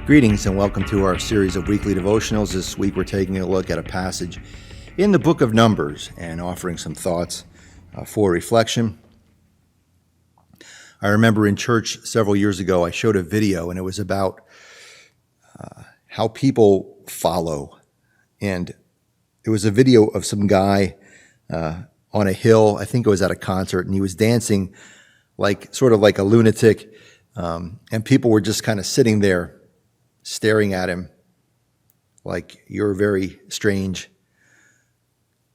Greetings and welcome to our series of weekly devotionals. This week we're taking a look at a passage in the book of Numbers and offering some thoughts for reflection. I remember in church several years ago I showed a video and it was about how people follow. And it was a video of some guy on a hill. I think it was at a concert, and he was dancing sort of like a lunatic. And people were just kind of sitting there staring at him like, you're very strange.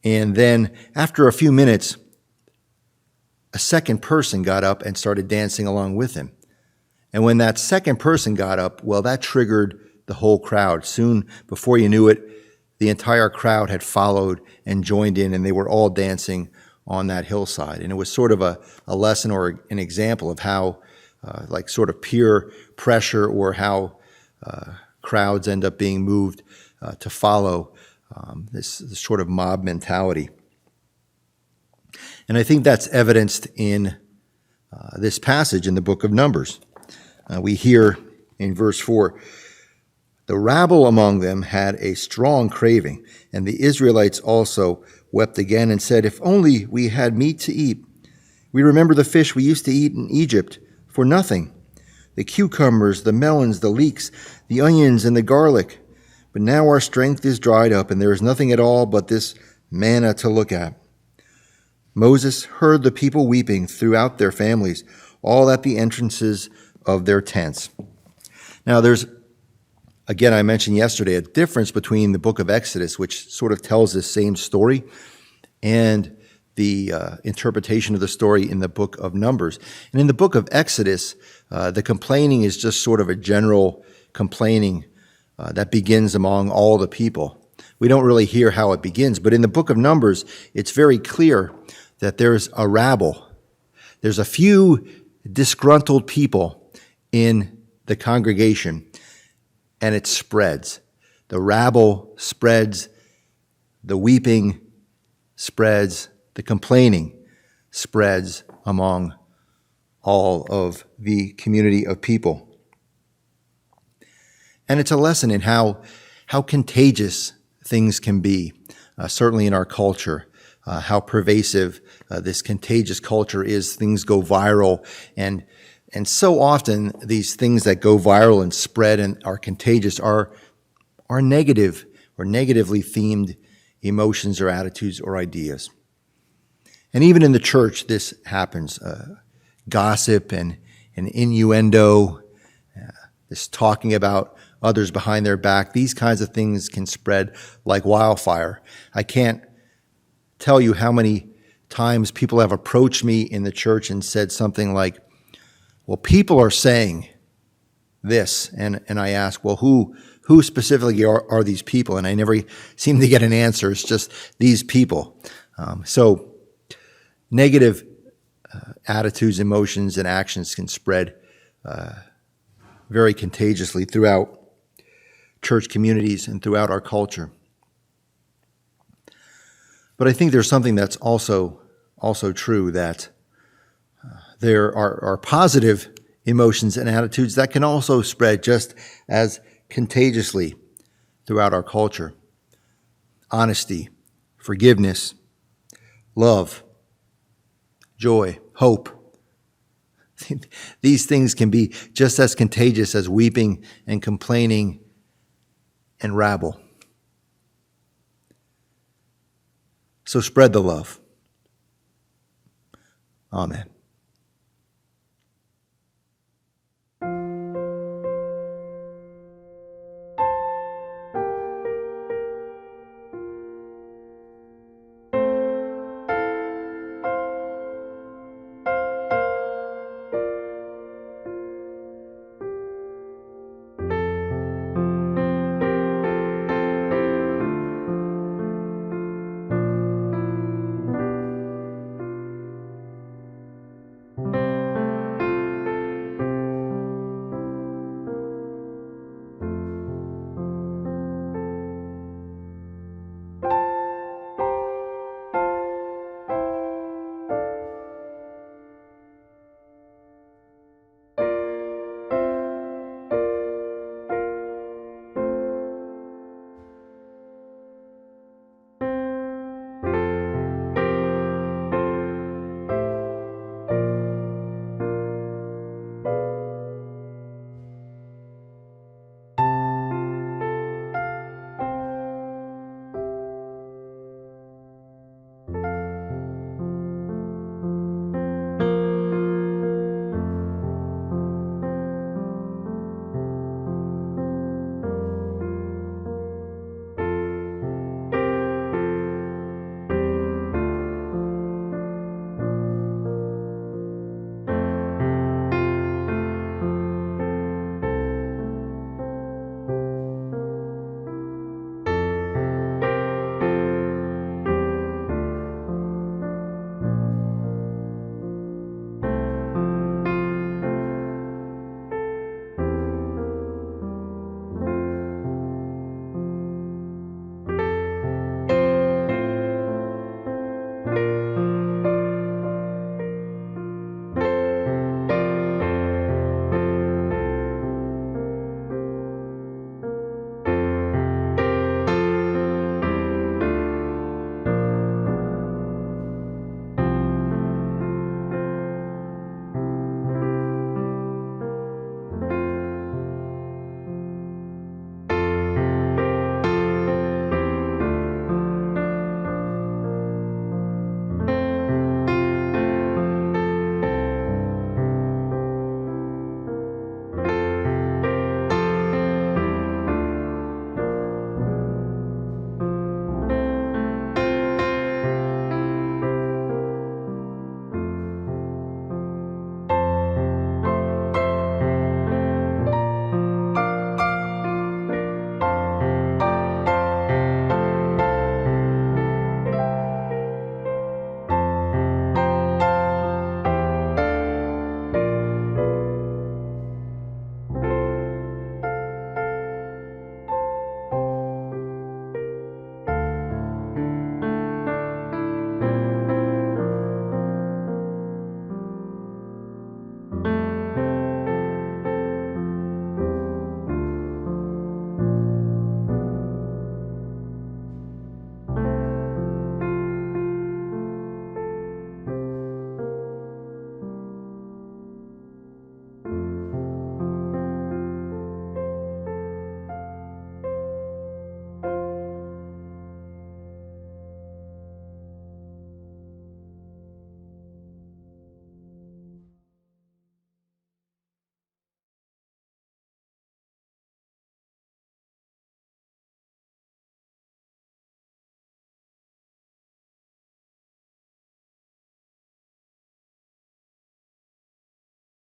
And then after a few minutes, a second person got up and started dancing along with him. And when that second person got up, well, that triggered the whole crowd. Soon, before you knew it, the entire crowd had followed and joined in, and they were all dancing on that hillside. And it was sort of a lesson or an example of how sort of peer pressure, or how crowds end up being moved to follow this sort of mob mentality. And I think that's evidenced in this passage in the book of Numbers. We hear in verse 4, "The rabble among them had a strong craving, and the Israelites also wept again and said, 'If only we had meat to eat. We remember the fish we used to eat in Egypt for nothing, the cucumbers, the melons, the leeks, the onions, and the garlic. But now our strength is dried up, and there is nothing at all but this manna to look at.' Moses heard the people weeping throughout their families, all at the entrances of their tents." Now there's, again, I mentioned yesterday, a difference between the book of Exodus, which sort of tells this same story, and the interpretation of the story in the book of Numbers. And in the book of Exodus, the complaining is just sort of a general complaining that begins among all the people. We don't really hear how it begins, but in the book of Numbers, it's very clear that there's a rabble. There's a few disgruntled people in the congregation, and it spreads. The rabble spreads, the weeping spreads, the complaining spreads among all of the community of people. And it's a lesson in how contagious things can be, certainly in our culture, how pervasive this contagious culture is. Things go viral, and so often these things that go viral and spread and are contagious are negative or negatively themed emotions or attitudes or ideas. And even in the church, this happens. Gossip and innuendo, this talking about others behind their back, these kinds of things can spread like wildfire. I can't tell you how many times people have approached me in the church and said something like, "Well, people are saying this," and I ask, "Well, who specifically are these people?" And I never seem to get an answer. It's just these people. So negative attitudes, emotions, and actions can spread very contagiously throughout church communities and throughout our culture. But I think there's something that's also true, that there are positive emotions and attitudes that can also spread just as contagiously throughout our culture. Honesty, forgiveness, love, joy, hope. These things can be just as contagious as weeping and complaining and rabble. So spread the love. Amen.